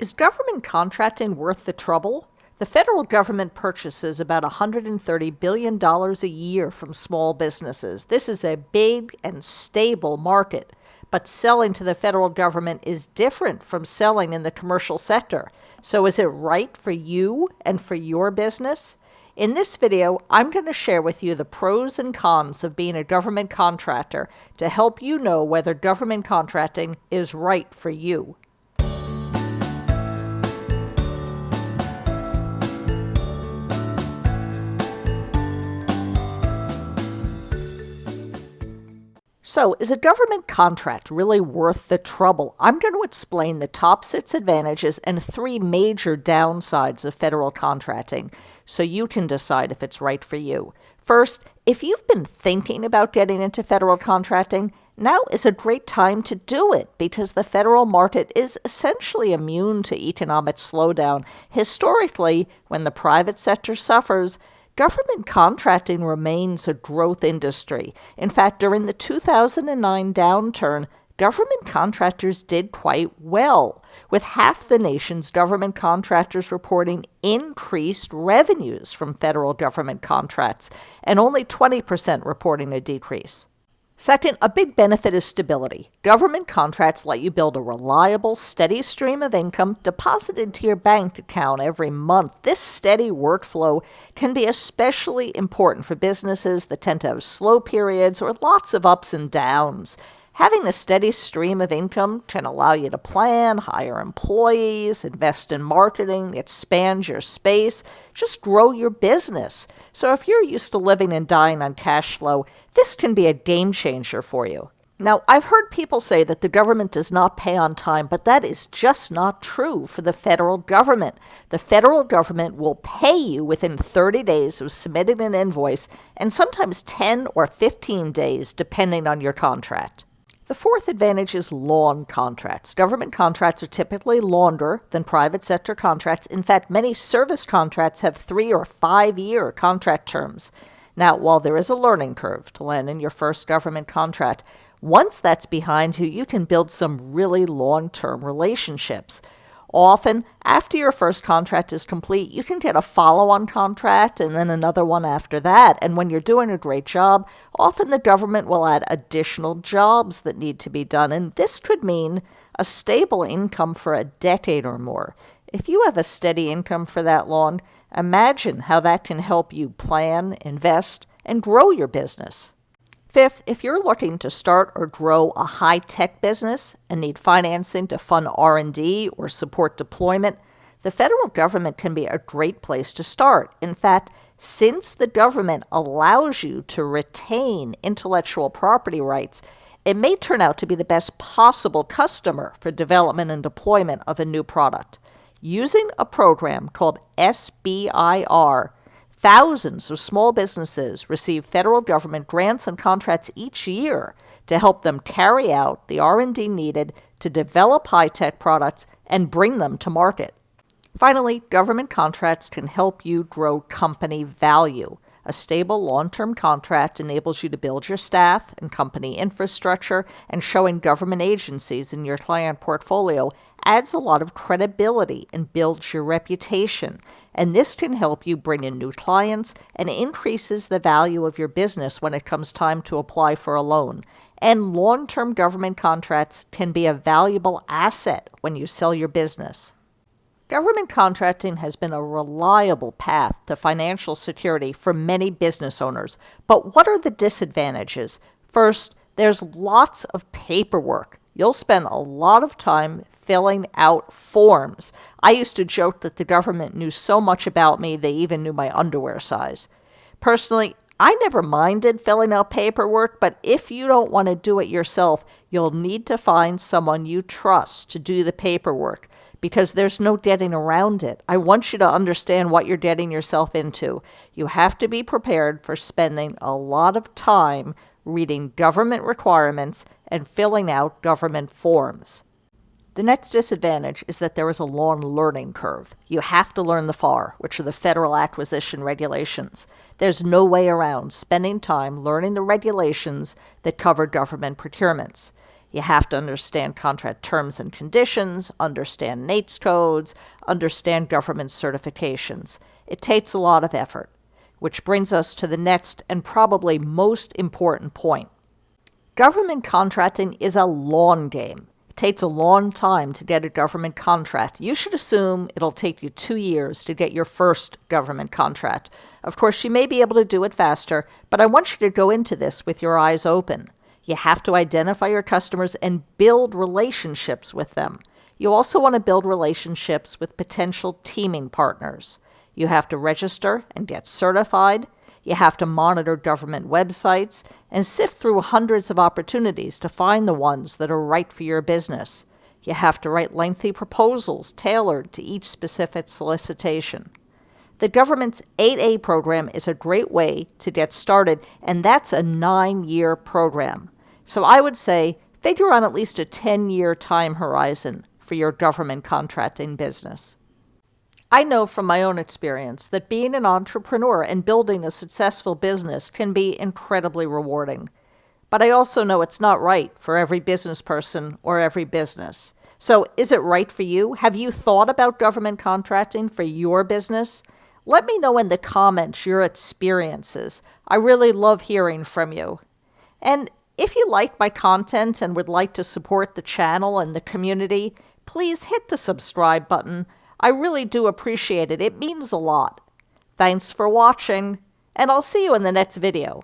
Is government contracting worth the trouble? The federal government purchases about $130 billion a year from small businesses. This is a big and stable market. But selling to the federal government is different from selling in the commercial sector. So is it right for you and for your business? In this video, I'm going to share with you the pros and cons of being a government contractor to help you know whether government contracting is right for you. So, is a government contract really worth the trouble? I'm going to explain the top 6 advantages and 3 major downsides of federal contracting so you can decide if it's right for you. First, if you've been thinking about getting into federal contracting, now is a great time to do it because the federal market is essentially immune to economic slowdown. Historically, when the private sector suffers, government contracting remains a growth industry. In fact, during the 2009 downturn, government contractors did quite well, with half the nation's government contractors reporting increased revenues from federal government contracts, and only 20% reporting a decrease. Second, a big benefit is stability. Government contracts let you build a reliable, steady stream of income deposited to your bank account every month. This steady workflow can be especially important for businesses that tend to have slow periods or lots of ups and downs. Having a steady stream of income can allow you to plan, hire employees, invest in marketing, expand your space, just grow your business. So if you're used to living and dying on cash flow, this can be a game changer for you. Now, I've heard people say that the government does not pay on time, but that is just not true for the federal government. The federal government will pay you within 30 days of submitting an invoice, and sometimes 10 or 15 days, depending on your contract. The fourth advantage is long contracts. Government contracts are typically longer than private sector contracts. In fact, many service contracts have 3 or 5 year contract terms. Now, while there is a learning curve to land in your first government contract, once that's behind you, you can build some really long-term relationships. Often, after your first contract is complete, you can get a follow-on contract and then another one after that. And when you're doing a great job, often the government will add additional jobs that need to be done. And this could mean a stable income for a decade or more. If you have a steady income for that long, imagine how that can help you plan, invest, and grow your business. Fifth, if you're looking to start or grow a high-tech business and need financing to fund R&D or support deployment, the federal government can be a great place to start. In fact, since the government allows you to retain intellectual property rights, it may turn out to be the best possible customer for development and deployment of a new product. Using a program called SBIR, thousands of small businesses receive federal government grants and contracts each year to help them carry out the R&D needed to develop high-tech products and bring them to market. Finally, government contracts can help you grow company value. A stable long-term contract enables you to build your staff and company infrastructure, and showing government agencies in your client portfolio adds a lot of credibility and builds your reputation. And this can help you bring in new clients and increases the value of your business when it comes time to apply for a loan. And long-term government contracts can be a valuable asset when you sell your business. Government contracting has been a reliable path to financial security for many business owners. But what are the disadvantages? First, there's lots of paperwork. You'll spend a lot of time filling out forms. I used to joke that the government knew so much about me they even knew my underwear size. Personally, I never minded filling out paperwork, but if you don't want to do it yourself, you'll need to find someone you trust to do the paperwork, because there's no getting around it. I want you to understand what you're getting yourself into. You have to be prepared for spending a lot of time reading government requirements and filling out government forms. The next disadvantage is that there is a long learning curve. You have to learn the FAR, which are the Federal Acquisition Regulations. There's no way around spending time learning the regulations that cover government procurements. You have to understand contract terms and conditions, understand NAICS codes, understand government certifications. It takes a lot of effort, which brings us to the next and probably most important point. Government contracting is a long game. It takes a long time to get a government contract. You should assume it'll take you 2 years to get your first government contract. Of course, you may be able to do it faster, but I want you to go into this with your eyes open. You have to identify your customers and build relationships with them. You also want to build relationships with potential teaming partners. You have to register and get certified. You have to monitor government websites and sift through hundreds of opportunities to find the ones that are right for your business. You have to write lengthy proposals tailored to each specific solicitation. The government's 8A program is a great way to get started, and that's a 9-year program. So I would say figure on at least a 10-year time horizon for your government contracting business. I know from my own experience that being an entrepreneur and building a successful business can be incredibly rewarding. But I also know it's not right for every business person or every business. So is it right for you? Have you thought about government contracting for your business? Let me know in the comments your experiences. I really love hearing from you. And if you like my content and would like to support the channel and the community, please hit the subscribe button. I really do appreciate it. It means a lot. Thanks for watching, and I'll see you in the next video.